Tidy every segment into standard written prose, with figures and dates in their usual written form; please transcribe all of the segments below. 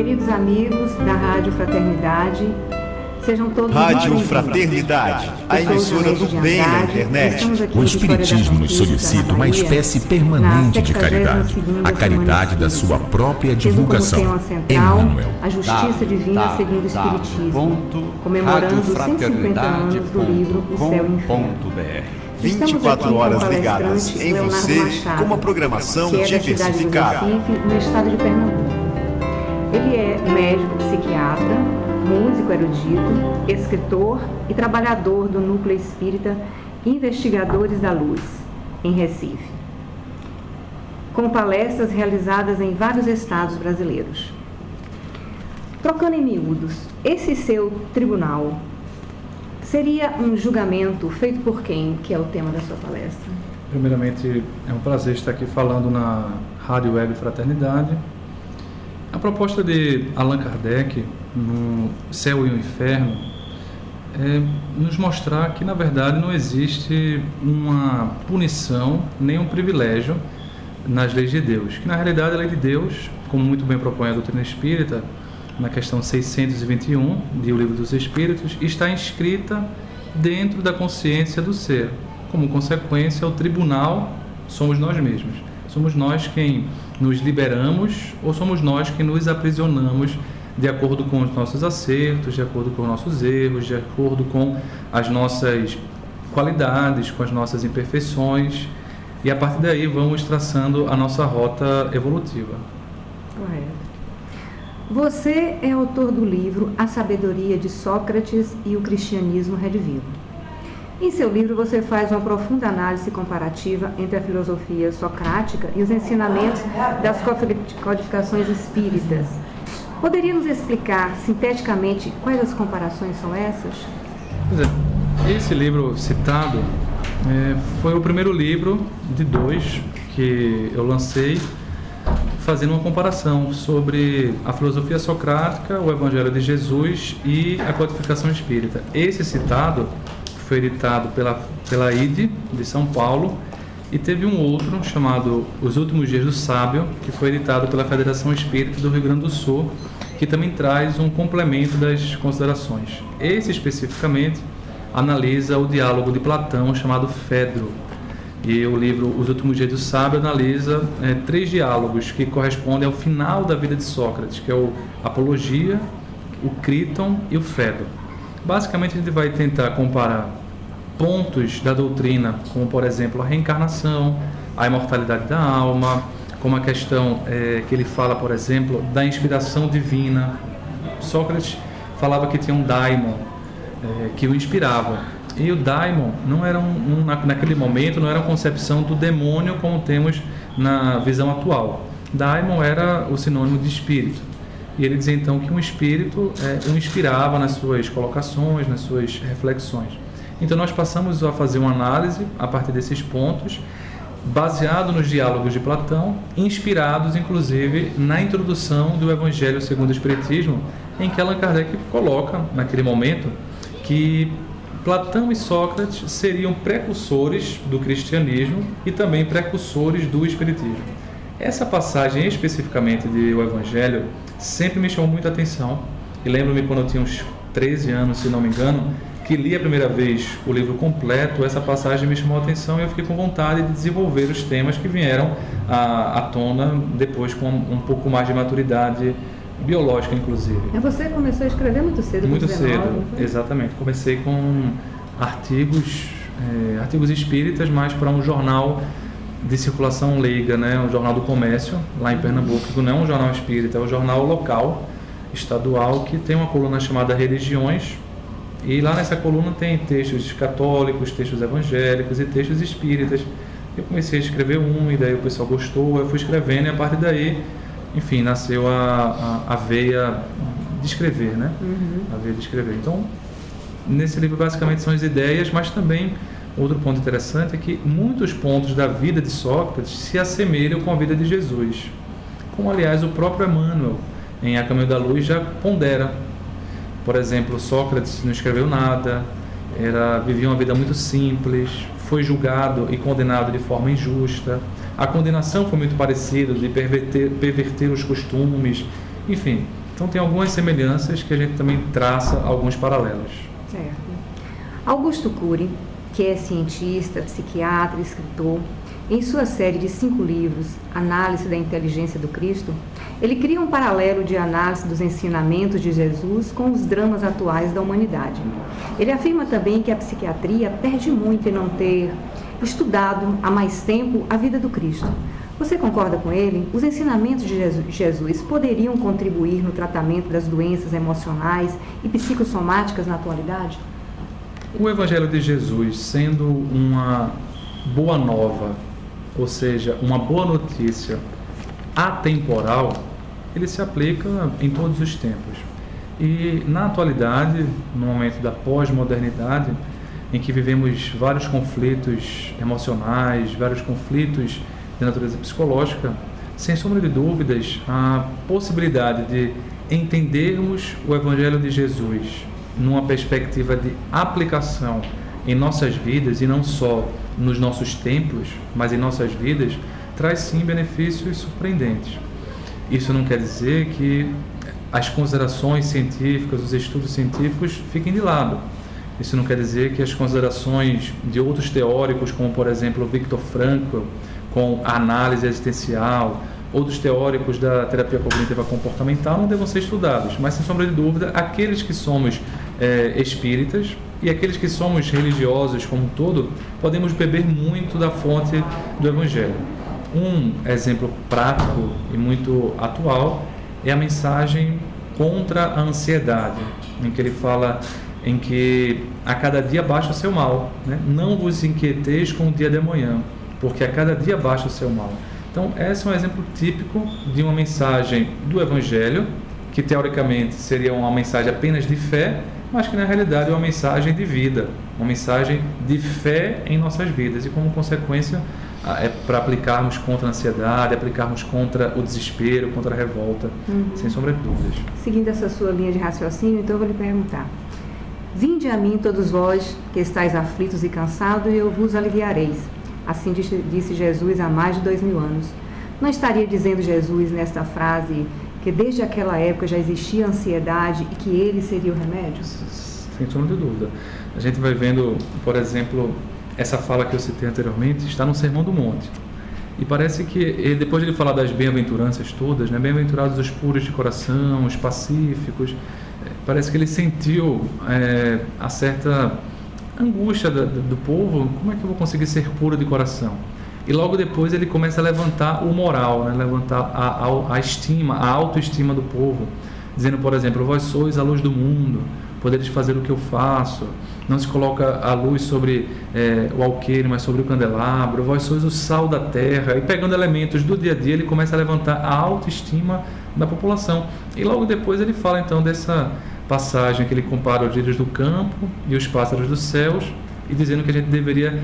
Queridos amigos da Rádio Fraternidade, sejam todos Rádio Fraternidade, a emissora do bem na internet. O Espiritismo nos solicita uma espécie permanente de caridade, a caridade da sua própria divulgação. Emmanuel. A Justiça Divina segundo o Espiritismo, comemorando os 150 anos do livro O Céu e o Inferno. 24 horas ligadas em você, com uma programação diversificada. No estado de Pernambuco. Ele é médico psiquiatra, músico erudito, escritor e trabalhador do Núcleo Espírita Investigadores da Luz, em Recife, com palestras realizadas em vários estados brasileiros. Trocando em miúdos, esse seu tribunal seria um julgamento feito por quem, que é o tema da sua palestra? Primeiramente, é um prazer estar aqui falando na Rádio Web Fraternidade. A proposta de Allan Kardec, no Céu e o Inferno, é nos mostrar que, na verdade, não existe uma punição nem um privilégio nas leis de Deus. Que, na realidade, a lei de Deus, como muito bem propõe a doutrina espírita, na questão 621 de O Livro dos Espíritos, está inscrita dentro da consciência do ser. Como consequência, o tribunal somos nós mesmos. Somos nós quem nos liberamos ou somos nós quem nos aprisionamos de acordo com os nossos acertos, de acordo com os nossos erros, de acordo com as nossas qualidades, com as nossas imperfeições, e a partir daí vamos traçando a nossa rota evolutiva. Correto. Você é autor do livro A Sabedoria de Sócrates e o Cristianismo Redivivo. Em seu livro, você faz uma profunda análise comparativa entre a filosofia socrática e os ensinamentos das codificações espíritas. Poderia nos explicar, sinteticamente, quais as comparações são essas? Pois é, esse livro citado foi o primeiro livro de 2 que eu lancei, fazendo uma comparação sobre a filosofia socrática, o Evangelho de Jesus e a codificação espírita. Esse citado foi editado pela IDE de São Paulo, e teve um outro chamado Os Últimos Dias do Sábio, que foi editado pela Federação Espírita do Rio Grande do Sul, que também traz um complemento das considerações. Esse especificamente analisa o diálogo de Platão chamado Fedro, e o livro Os Últimos Dias do Sábio analisa 3 diálogos que correspondem ao final da vida de Sócrates, que é o Apologia, o Críton e o Fedro. Basicamente, a gente vai tentar comparar pontos da doutrina, como, por exemplo, a reencarnação, a imortalidade da alma, como a questão que ele fala, por exemplo, da inspiração divina. Sócrates falava que tinha um daimon que o inspirava. E o daimon não era naquele momento, não era uma concepção do demônio como temos na visão atual. Daimon era o sinônimo de espírito. E ele dizia então que um espírito o inspirava nas suas colocações, nas suas reflexões. Então nós passamos a fazer uma análise a partir desses pontos, baseado nos diálogos de Platão, inspirados inclusive na introdução do Evangelho segundo o Espiritismo, em que Allan Kardec coloca, naquele momento, que Platão e Sócrates seriam precursores do cristianismo e também precursores do espiritismo. Essa passagem especificamente do Evangelho sempre me chamou muita atenção, e lembro-me quando eu tinha uns 13 anos, se não me engano, que li a primeira vez o livro completo. Essa passagem me chamou a atenção e eu fiquei com vontade de desenvolver os temas que vieram à tona depois, com um pouco mais de maturidade biológica, inclusive. Você começou a escrever muito cedo? Muito cedo, exatamente. Comecei com artigos espíritas, mas para um jornal de circulação leiga, o Jornal do Comércio, lá em Pernambuco, que não é um jornal espírita, é um jornal local, estadual, que tem uma coluna chamada Religiões, e lá nessa coluna tem textos católicos, textos evangélicos e textos espíritas. Eu comecei a escrever e daí o pessoal gostou, eu fui escrevendo, e a partir daí, enfim, nasceu a veia de escrever, A veia de escrever. Então, nesse livro basicamente são as ideias, mas também outro ponto interessante é que muitos pontos da vida de Sócrates se assemelham com a vida de Jesus, como aliás o próprio Emmanuel, em A Caminho da Luz, já pondera. Por exemplo, Sócrates não escreveu nada, vivia uma vida muito simples, foi julgado e condenado de forma injusta. A condenação foi muito parecida, de perverter os costumes, enfim. Então tem algumas semelhanças que a gente também traça alguns paralelos. Certo. Augusto Cury, que é cientista, psiquiatra e escritor, em sua série de 5 livros, Análise da Inteligência do Cristo, ele cria um paralelo de análise dos ensinamentos de Jesus com os dramas atuais da humanidade. Ele afirma também que a psiquiatria perde muito em não ter estudado há mais tempo a vida do Cristo. Você concorda com ele? Os ensinamentos de Jesus poderiam contribuir no tratamento das doenças emocionais e psicossomáticas na atualidade? O Evangelho de Jesus, sendo uma boa nova, ou seja, uma boa notícia atemporal, ele se aplica em todos os tempos. E na atualidade, no momento da pós-modernidade, em que vivemos vários conflitos emocionais, vários conflitos de natureza psicológica, sem sombra de dúvidas, a possibilidade de entendermos o Evangelho de Jesus numa perspectiva de aplicação em nossas vidas, e não só nos nossos templos, mas em nossas vidas, traz sim benefícios surpreendentes. Isso não quer dizer que as considerações científicas, os estudos científicos fiquem de lado. Isso não quer dizer que as considerações de outros teóricos, como por exemplo Viktor Frankl, com a análise existencial, outros teóricos da terapia cognitiva comportamental, não devam ser estudados, mas sem sombra de dúvida, aqueles que somos espíritas e aqueles que somos religiosos como um todo, podemos beber muito da fonte do Evangelho. Um exemplo prático e muito atual é a mensagem contra a ansiedade, em que ele fala em que a cada dia baixa o seu mal, né? Não vos inquieteis com o dia de amanhã, porque a cada dia baixa o seu mal. Então, esse é um exemplo típico de uma mensagem do Evangelho, que teoricamente seria uma mensagem apenas de fé, mas que na realidade é uma mensagem de vida, uma mensagem de fé em nossas vidas, e como consequência é para aplicarmos contra a ansiedade, aplicarmos contra o desespero, contra a revolta, sem sombra de dúvidas. Seguindo essa sua linha de raciocínio, então eu vou lhe perguntar: vinde a mim todos vós que estáis aflitos e cansados, e eu vos aliviareis. Assim disse Jesus há mais de 2000 anos. Não estaria dizendo Jesus nesta frase que desde aquela época já existia ansiedade e que ele seria o remédio? Sem sombra de dúvida. A gente vai vendo, por exemplo, essa fala que eu citei anteriormente, está no Sermão do Monte. E parece que, depois de ele falar das bem-aventuranças todas, né, bem-aventurados os puros de coração, os pacíficos, parece que ele sentiu a certa angústia do povo. Como é que eu vou conseguir ser puro de coração? E logo depois ele começa a levantar o moral, né? Levantar a estima, a autoestima do povo, dizendo, por exemplo, vós sois a luz do mundo, poderes fazer o que eu faço, não se coloca a luz sobre o alqueire, mas sobre o candelabro, vós sois o sal da terra. E pegando elementos do dia a dia, ele começa a levantar a autoestima da população. E logo depois ele fala então dessa passagem que ele compara os lírios do campo e os pássaros dos céus, e dizendo que a gente deveria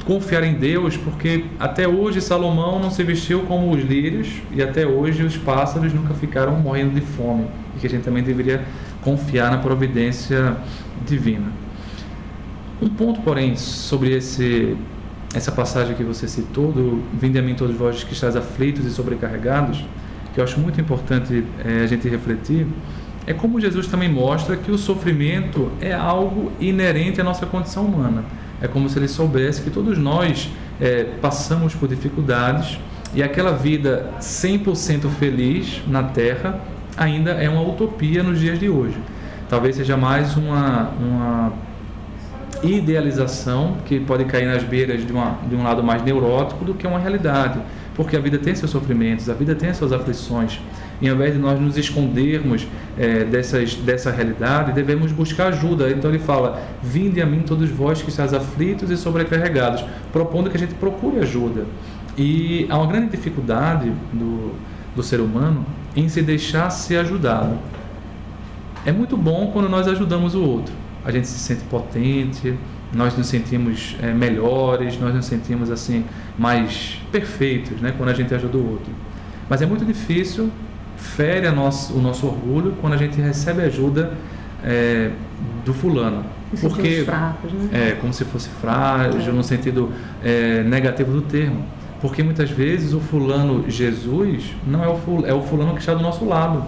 confiar em Deus, porque até hoje Salomão não se vestiu como os lírios, e até hoje os pássaros nunca ficaram morrendo de fome, e que a gente também deveria confiar na providência divina. Um ponto, porém, sobre essa passagem que você citou, do vinde a mim todos vós que estáis aflitos e sobrecarregados, que eu acho muito importante a gente refletir, é como Jesus também mostra que o sofrimento é algo inerente à nossa condição humana. É como se ele soubesse que todos nós passamos por dificuldades, e aquela vida 100% feliz na Terra ainda é uma utopia nos dias de hoje. Talvez seja mais uma idealização que pode cair nas beiras de um lado mais neurótico do que uma realidade, porque a vida tem seus sofrimentos, a vida tem suas aflições, e ao invés de nós nos escondermos dessa realidade, devemos buscar ajuda. Então ele fala, vinde a mim todos vós que estáis aflitos e sobrecarregados, propondo que a gente procure ajuda. E há uma grande dificuldade do ser humano em se deixar ser ajudado. É muito bom quando nós ajudamos o outro, a gente se sente potente, nós nos sentimos melhores, nós nos sentimos assim mais perfeitos, né, quando a gente ajuda o outro. Mas é muito difícil, fere o nosso orgulho quando a gente recebe ajuda do fulano, porque fracos, né? Como se fosse frágil, no sentido negativo do termo, porque muitas vezes o fulano Jesus não é o fulano que está do nosso lado.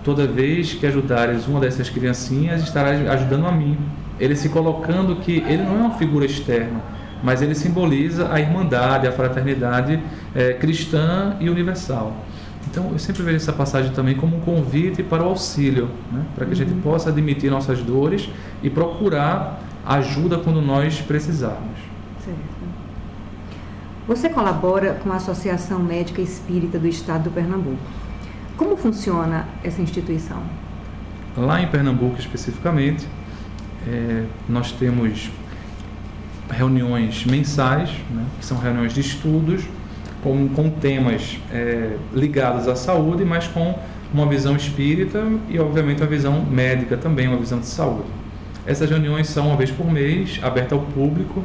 toda vez que ajudares uma dessas criancinhas, estarás ajudando a mim. Ele se colocando que ele não é uma figura externa, mas ele simboliza a irmandade, a fraternidade cristã e universal. Então, eu sempre vejo essa passagem também como um convite para o auxílio, né? Para que a gente possa admitir nossas dores e procurar ajuda quando nós precisarmos. Certo. Você colabora com a Associação Médica Espírita do Estado do Pernambuco. Como funciona essa instituição? Lá em Pernambuco, especificamente, nós temos reuniões mensais, né? Que são reuniões de estudos, com temas ligados à saúde, mas com uma visão espírita e, obviamente, uma visão médica também, uma visão de saúde. Essas reuniões são uma vez por mês, abertas ao público,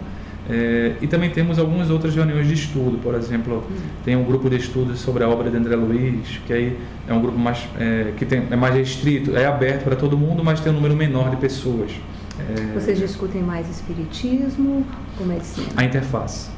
e também temos algumas outras reuniões de estudo. Por exemplo, tem um grupo de estudos sobre a obra de André Luiz, que aí é um grupo mais, é mais restrito, é aberto para todo mundo, mas tem um número menor de pessoas. Vocês discutem mais espiritismo ou medicina? A interface.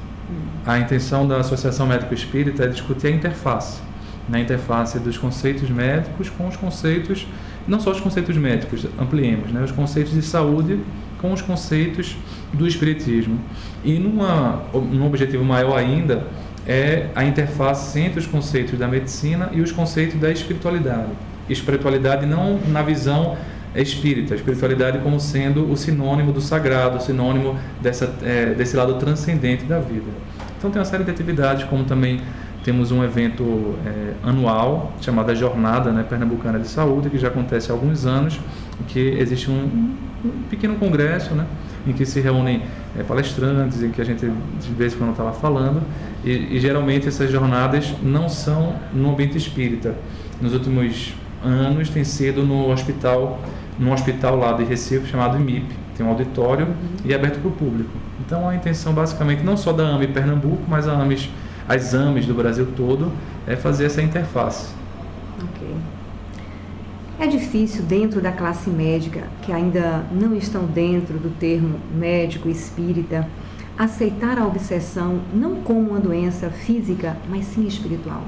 A intenção da Associação Médico Espírita é discutir a interface, na interface dos conceitos médicos com os conceitos, não só os conceitos médicos, ampliemos, né, os conceitos de saúde com os conceitos do espiritismo. E num objetivo maior ainda é a interface entre os conceitos da medicina e os conceitos da espiritualidade. Espiritualidade não na visão espírita, a espiritualidade como sendo o sinônimo do sagrado, o sinônimo desse lado transcendente da vida. Então tem uma série de atividades, como também temos um evento anual chamado Jornada, né, Pernambucana de Saúde, que já acontece há alguns anos, que existe um pequeno congresso, né, em que se reúnem palestrantes, em que a gente de vez em quando estava falando, e geralmente essas jornadas não são no ambiente espírita. Nos últimos anos tem sido num hospital lá de Recife chamado IMIP, tem um auditório e é aberto para o público. Então a intenção basicamente não só da AME Pernambuco, mas as AMEs do Brasil todo, é fazer essa interface. Ok. É difícil dentro da classe médica, que ainda não estão dentro do termo médico espírita, aceitar a obsessão não como uma doença física, mas sim espiritual?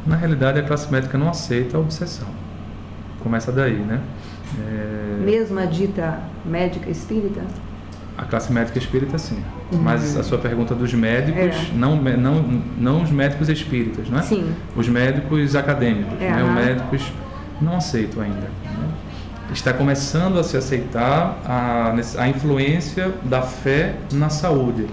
Na realidade, a classe médica não aceita a obsessão. Começa daí, né? Mesmo a dita médica espírita? A classe médica espírita, sim. Mas a sua pergunta dos médicos, não os médicos espíritas, né? Sim. Os médicos acadêmicos, né? Os médicos não aceitam ainda. Né? Está começando a se aceitar a influência da fé na saúde,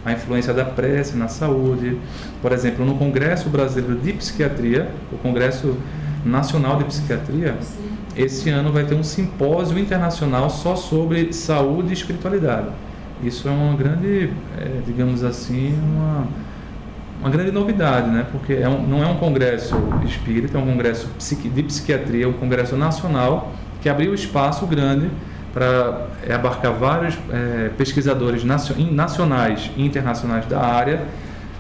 a influência da prece na saúde. Por exemplo, no Congresso Brasileiro de Psiquiatria, o Congresso Nacional de Psiquiatria, esse ano vai ter um simpósio internacional só sobre saúde e espiritualidade. Isso é uma grande, digamos assim, uma grande novidade, né? Porque não é um congresso espírita, é um congresso de psiquiatria, um congresso nacional que abriu espaço grande para abarcar vários pesquisadores nacionais e internacionais da área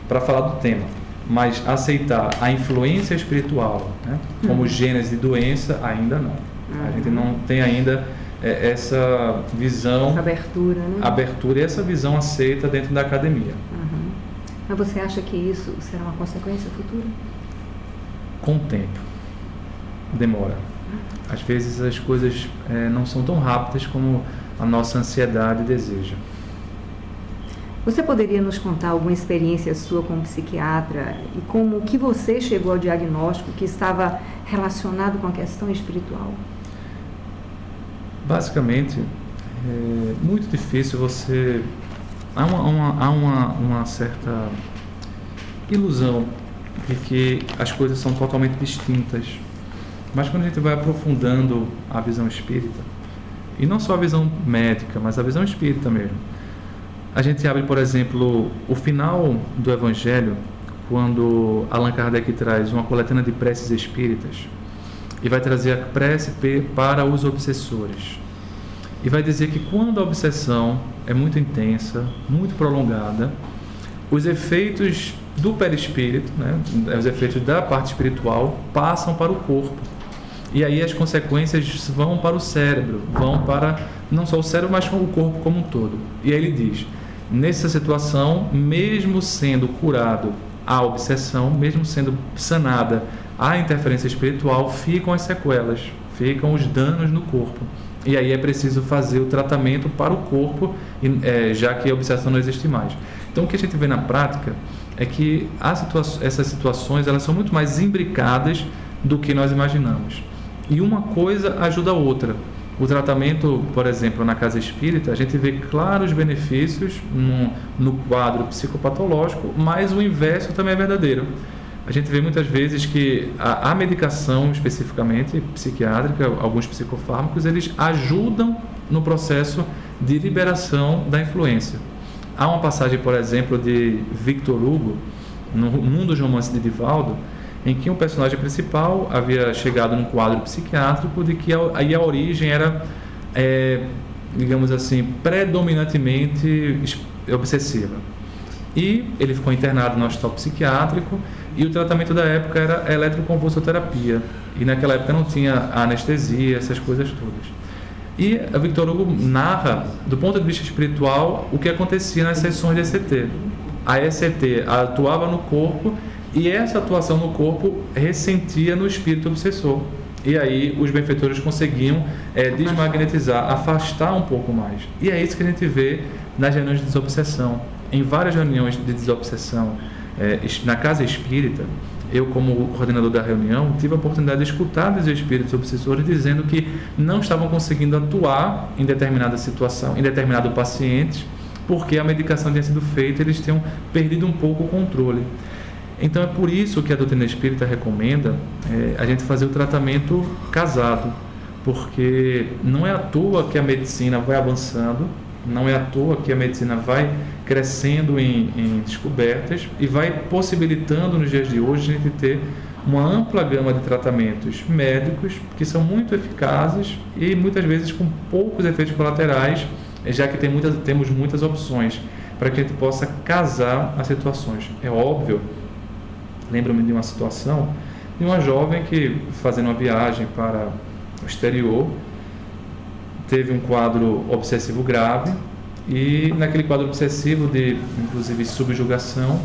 para falar do tema. Mas aceitar a influência espiritual, né, como gênese de doença, ainda não. A gente não tem ainda essa visão, essa abertura, né? Abertura e essa visão aceita dentro da academia. Mas você acha que isso será uma consequência futura? Com o tempo. Demora. Às vezes as coisas não são tão rápidas como a nossa ansiedade deseja. Você poderia nos contar alguma experiência sua como psiquiatra e como que você chegou ao diagnóstico que estava relacionado com a questão espiritual? Basicamente, é muito difícil você... Há uma certa ilusão de que as coisas são totalmente distintas. Mas quando a gente vai aprofundando a visão espírita, e não só a visão médica, mas a visão espírita mesmo, a gente abre, por exemplo, o final do Evangelho, quando Allan Kardec traz uma coletânea de preces espíritas, e vai trazer a prece para os obsessores. E vai dizer que quando a obsessão é muito intensa, muito prolongada, os efeitos do perispírito, né, os efeitos da parte espiritual, passam para o corpo. E aí as consequências vão para o cérebro, vão para não só o cérebro, mas o corpo como um todo. E aí ele diz, nessa situação, mesmo sendo curado a obsessão, mesmo sendo sanada a interferência espiritual, ficam as sequelas, ficam os danos no corpo. E aí é preciso fazer o tratamento para o corpo, já que a obsessão não existe mais. Então, o que a gente vê na prática é que essas situações elas são muito mais imbricadas do que nós imaginamos. E uma coisa ajuda a outra. O tratamento, por exemplo, na casa espírita, a gente vê claros benefícios no quadro psicopatológico, mas o inverso também é verdadeiro. A gente vê muitas vezes que a medicação, especificamente psiquiátrica, alguns psicofármacos, eles ajudam no processo de liberação da influência. Há uma passagem, por exemplo, de Victor Hugo, num dos romances de Divaldo, em que um personagem principal havia chegado num quadro psiquiátrico de que a origem era, digamos assim, predominantemente obsessiva. E ele ficou internado no hospital psiquiátrico e o tratamento da época era eletroconvulsoterapia. E naquela época não tinha anestesia, essas coisas todas. E a Victor Hugo narra, do ponto de vista espiritual, o que acontecia nas sessões de ECT. A ECT atuava no corpo e essa atuação no corpo ressentia no espírito obsessor. E aí os benfeitores conseguiam desmagnetizar, afastar um pouco mais. E é isso que a gente vê nas reuniões de desobsessão. Em várias reuniões de desobsessão na casa espírita, eu, como coordenador da reunião, tive a oportunidade de escutar dos espíritos obsessores dizendo que não estavam conseguindo atuar em determinada situação, em determinado paciente, porque a medicação tinha sido feita, eles tinham perdido um pouco o controle. Então é por isso que a doutrina espírita recomenda a gente fazer o tratamento casado, porque não é à toa que a medicina vai avançando, não é à toa que a medicina vai crescendo em descobertas e vai possibilitando nos dias de hoje a gente ter uma ampla gama de tratamentos médicos que são muito eficazes e muitas vezes com poucos efeitos colaterais, já que temos muitas opções para que a gente possa casar as situações. É óbvio, lembro-me de uma situação de uma jovem que, fazendo uma viagem para o exterior, teve um quadro obsessivo grave e naquele quadro obsessivo de, inclusive, subjugação,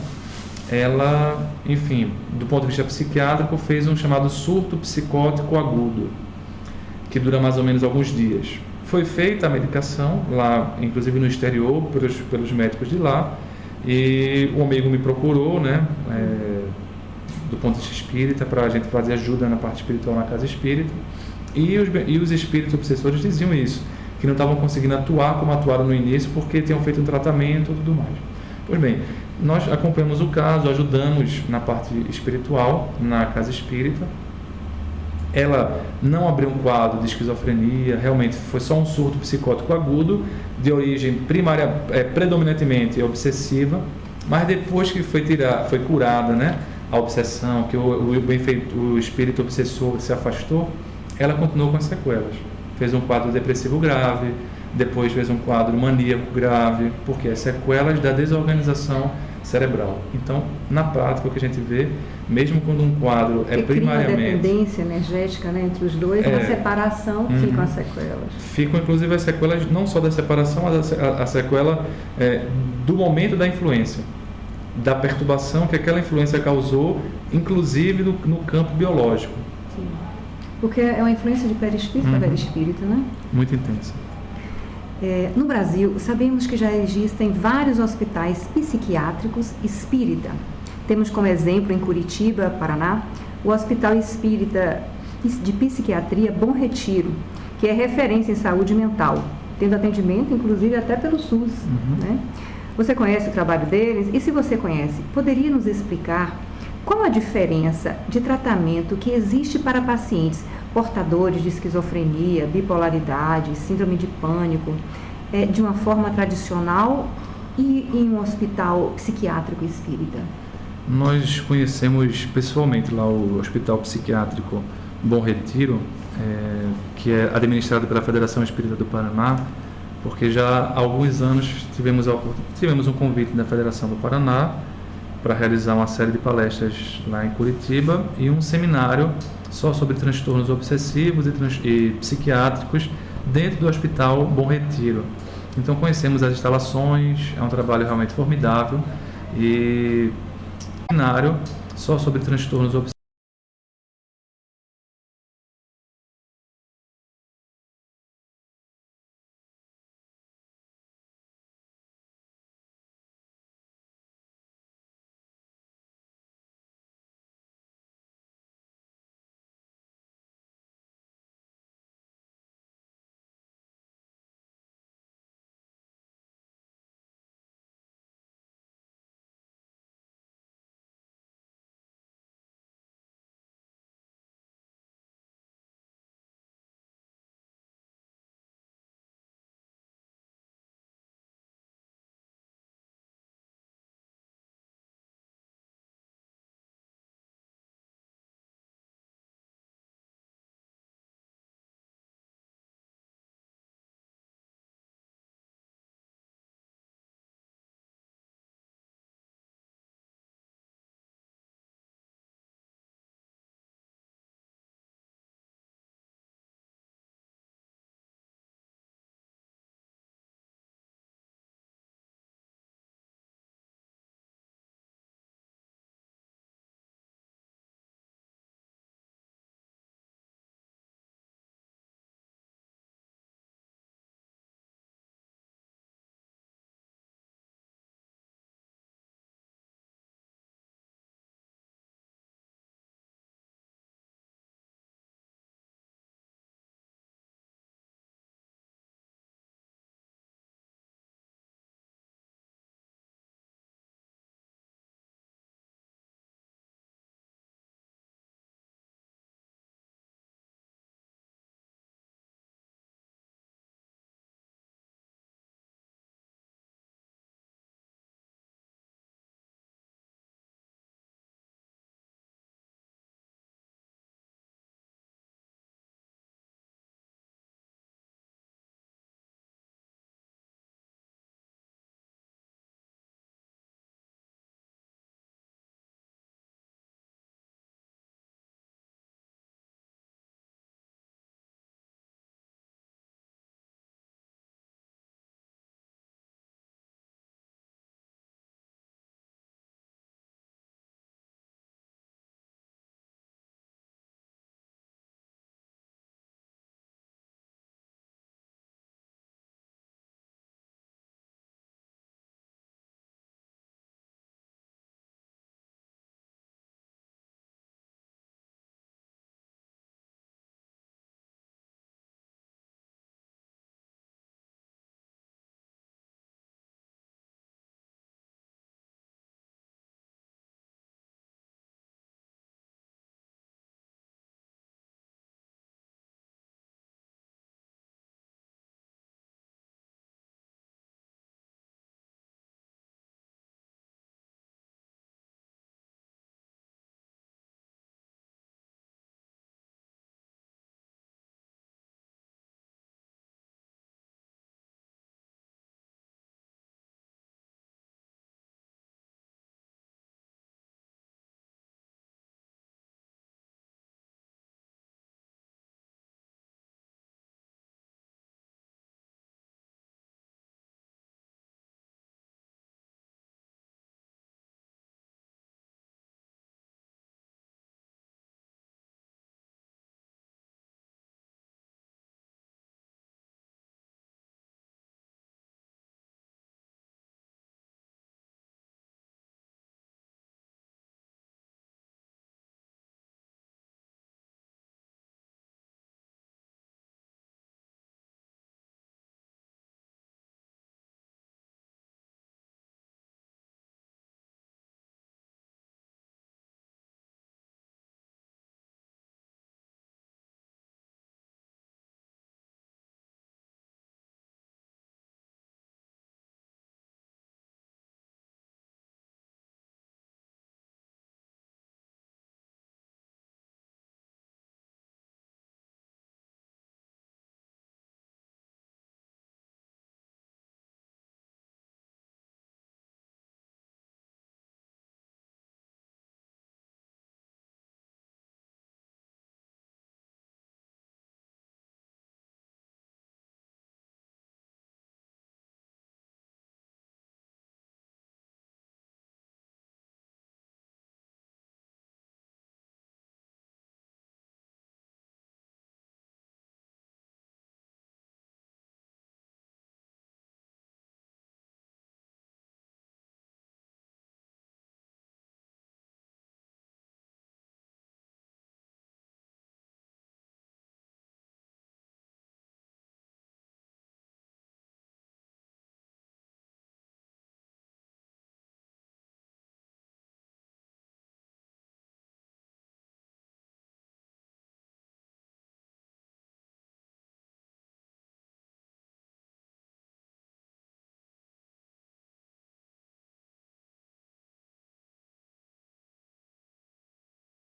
ela, enfim, do ponto de vista psiquiátrico, fez um chamado surto psicótico agudo, que dura mais ou menos alguns dias. Foi feita a medicação lá, inclusive no exterior, pelos médicos de lá, e um amigo me procurou, né, do ponto de vista espírita, para a gente fazer ajuda na parte espiritual na casa espírita. E os espíritos obsessores diziam isso, que não estavam conseguindo atuar como atuaram no início, porque tinham feito um tratamento e tudo mais. Pois bem, nós acompanhamos o caso, ajudamos na parte espiritual, na casa espírita. Ela não abriu um quadro de esquizofrenia, realmente foi só um surto psicótico agudo, de origem primária, predominantemente obsessiva, mas depois que foi curada, né, a obsessão, que o espírito obsessor se afastou, ela continuou com as sequelas. Fez um quadro depressivo grave, depois fez um quadro maníaco grave, porque as sequelas da desorganização cerebral. Então, na prática, o que a gente vê, mesmo quando um quadro primariamente... Cria uma dependência energética, né, entre os dois, na separação ficam as sequelas. Ficam, inclusive, as sequelas não só da separação, mas a sequela do momento da influência, da perturbação que aquela influência causou, inclusive no campo biológico. Sim. Porque é uma influência de perispírito para perispírito, né? Muito intensa. No Brasil, sabemos que já existem vários hospitais psiquiátricos espírita. Temos como exemplo em Curitiba, Paraná, o Hospital Espírita de Psiquiatria Bom Retiro, que é referência em saúde mental, tendo atendimento inclusive até pelo SUS. Né? Você conhece o trabalho deles? E se você conhece, poderia nos explicar qual a diferença de tratamento que existe para pacientes portadores de esquizofrenia, bipolaridade, síndrome de pânico, de uma forma tradicional e em um hospital psiquiátrico espírita? Nós conhecemos pessoalmente lá o Hospital Psiquiátrico Bom Retiro, que é administrado pela Federação Espírita do Paraná, porque já há alguns anos tivemos um convite da Federação do Paraná para realizar uma série de palestras lá em Curitiba e um seminário só sobre transtornos obsessivos e psiquiátricos dentro do Hospital Bom Retiro. Então conhecemos as instalações, é um trabalho realmente formidável, e um seminário só sobre transtornos obsessivos